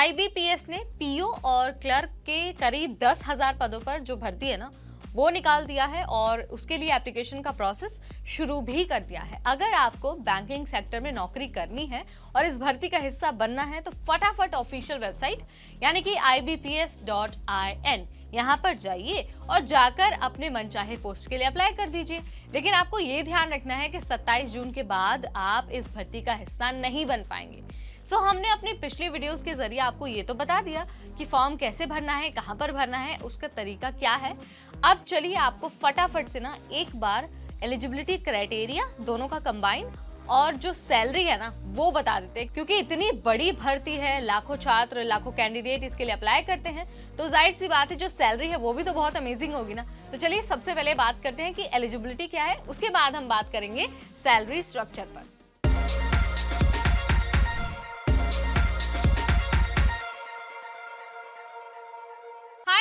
IBPS ने PO और clerk के करीब 10,000 पदों पर जो भर्ती है ना वो निकाल दिया है और उसके लिए एप्लीकेशन का प्रोसेस शुरू भी कर दिया है। अगर आपको बैंकिंग सेक्टर में नौकरी करनी है और इस भर्ती का हिस्सा बनना है तो फटाफट ऑफिशियल वेबसाइट यानी कि ibps.in यहाँ पर जाइए और जाकर अपने मनचाहे पोस्ट के लिए अप्लाई कर दीजिए। लेकिन आपको ये ध्यान रखना है कि 27 जून के बाद आप इस भर्ती का हिस्सा नहीं बन पाएंगे। हमने अपनी पिछली वीडियोस के जरिए आपको ये तो बता दिया कि फॉर्म कैसे भरना है, कहाँ पर भरना है, उसका तरीका क्या है। अब चलिए आपको फटाफट से ना एक बार एलिजिबिलिटी क्राइटेरिया दोनों का कंबाइन और जो सैलरी है ना वो बता देते हैं, क्योंकि इतनी बड़ी भर्ती है, लाखों छात्र, लाखों कैंडिडेट इसके लिए अप्लाई करते हैं, तो जाहिर सी बात है जो सैलरी है वो भी तो बहुत अमेजिंग होगी ना। तो चलिए सबसे पहले बात करते हैं कि एलिजिबिलिटी क्या है, उसके बाद हम बात करेंगे सैलरी स्ट्रक्चर पर।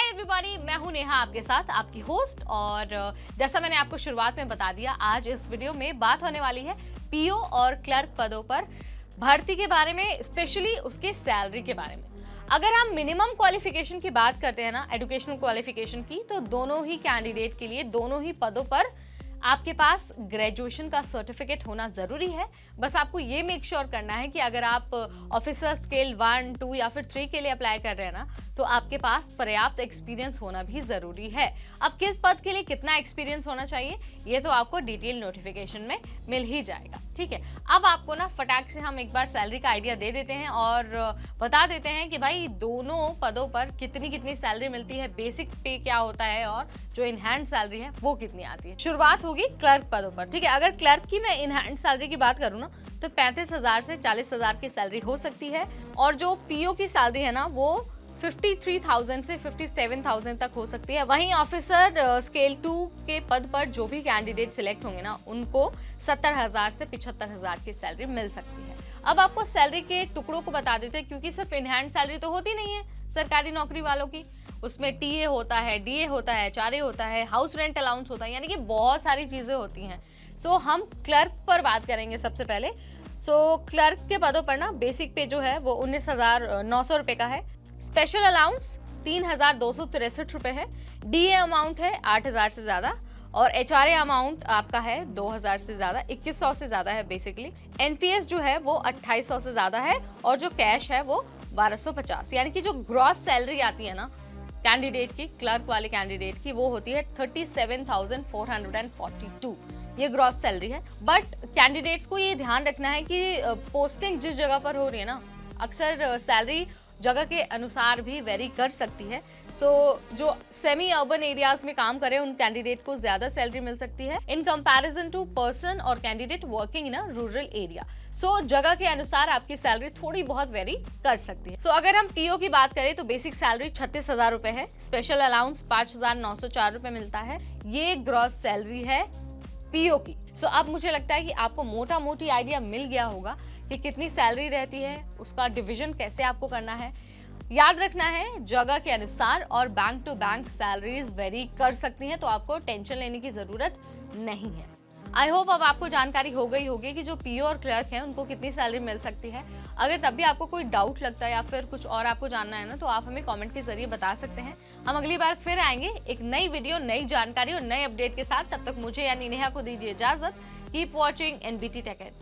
एवरीबॉडी, मैं हूं नेहा आपके साथ, आपकी होस्ट। और जैसा मैंने आपको शुरुआत में बता दिया, आज इस वीडियो में बात होने वाली है पीओ और क्लर्क पदों पर भर्ती के बारे में, स्पेशली उसके सैलरी के बारे में। अगर हम मिनिमम क्वालिफिकेशन की बात करते हैं ना, एजुकेशनल क्वालिफिकेशन की, तो दोनों ही कैंडिडेट के लिए दोनों ही पदों पर आपके पास ग्रेजुएशन का सर्टिफिकेट होना जरूरी है। बस आपको ये मेक श्योर करना है कि अगर आप ऑफिसर स्केल 1, 2 या फिर 3 के लिए अप्लाई कर रहे हैं ना, तो आपके पास पर्याप्त एक्सपीरियंस होना भी जरूरी है। अब किस पद के लिए कितना एक्सपीरियंस होना चाहिए ये तो आपको डिटेल नोटिफिकेशन में मिल ही जाएगा, ठीक है। अब आपको ना फटाक से हम एक बार सैलरी का आइडिया दे देते हैं और बता देते हैं कि भाई दोनों पदों पर कितनी कितनी सैलरी मिलती है, बेसिक पे क्या होता है और जो इन हैंड सैलरी है वो कितनी आती है। शुरुआत होगी क्लर्क पदों पर, ठीक है। अगर क्लर्क की मैं इन हैंड सैलरी की बात करूँ ना, तो 35,000 से 40,000 की सैलरी हो सकती है। और जो पीओ की सैलरी है ना वो 53,000 से 57,000 तक हो सकती है। वहीं ऑफिसर स्केल 2 के पद पर जो भी कैंडिडेट सिलेक्ट होंगे ना, उनको 70,000 से 75,000 की सैलरी मिल सकती है। अब आपको सैलरी के टुकड़ों को बता देते हैं, क्योंकि सिर्फ इन हैंड सैलरी तो होती नहीं है सरकारी नौकरी वालों की। उसमें टीए होता है, डीए होता है, एचआरए होता है, हाउस रेंट अलाउंस होता है, यानी कि बहुत सारी चीजें होती हैं। हम क्लर्क पर बात करेंगे सबसे पहले। क्लर्क के पदों पर ना बेसिक पे जो है वो 19,900 रुपए का है। स्पेशल अलाउंस 3,263 रुपए है। डीए अमाउंट है 8,000 से ज्यादा और एचआरए अमाउंट आपका है 2,000 से ज्यादा, 2,100 से ज्यादा है बेसिकली। एनपीएस जो है वो 2,800 से ज्यादा है और जो कैश है वो 1,250, यानी कि जो ग्रॉस सैलरी आती है ना कैंडिडेट की, क्लर्क वाले कैंडिडेट की, वो होती है 37,442। ये ग्रॉस सैलरी है। बट कैंडिडेट्स को ये ध्यान रखना है कि पोस्टिंग जिस जगह पर हो रही है ना, अक्सर सैलरी जगह के अनुसार भी वेरी कर सकती है। जो सेमी अर्बन एरियाज में काम करे उन कैंडिडेट को ज्यादा सैलरी मिल सकती है इन कंपैरिजन टू पर्सन और candidate working in a rural area. जगह के अनुसार आपकी सैलरी थोड़ी बहुत वेरी कर सकती है। अगर हम पीओ की बात करें तो बेसिक सैलरी 36,000 रुपए है। स्पेशल अलाउंस 5,904 रुपए मिलता है। ये ग्रॉस सैलरी है पीओ की। अब मुझे लगता है कि आपको मोटा मोटी आइडिया मिल गया होगा कि कितनी सैलरी रहती है, उसका डिवीजन कैसे आपको करना है। याद रखना है जगह के अनुसार और bank to bank salaries vary कर सकती हैं, तो आपको टेंशन लेने की जरूरत नहीं है। आई होप अब आपको जानकारी हो गई होगी कि जो पीओ और क्लर्क हैं उनको कितनी सैलरी मिल सकती है। अगर तब भी आपको कोई डाउट लगता है या फिर कुछ और आपको जानना है ना, तो आप हमें कमेंट के जरिए बता सकते हैं। हम अगली बार फिर आएंगे एक नई वीडियो, नई जानकारी और नए अपडेट के साथ। तब तक मुझे यानी नेहा को दीजिए इजाजत। Keep watching NBT tech add.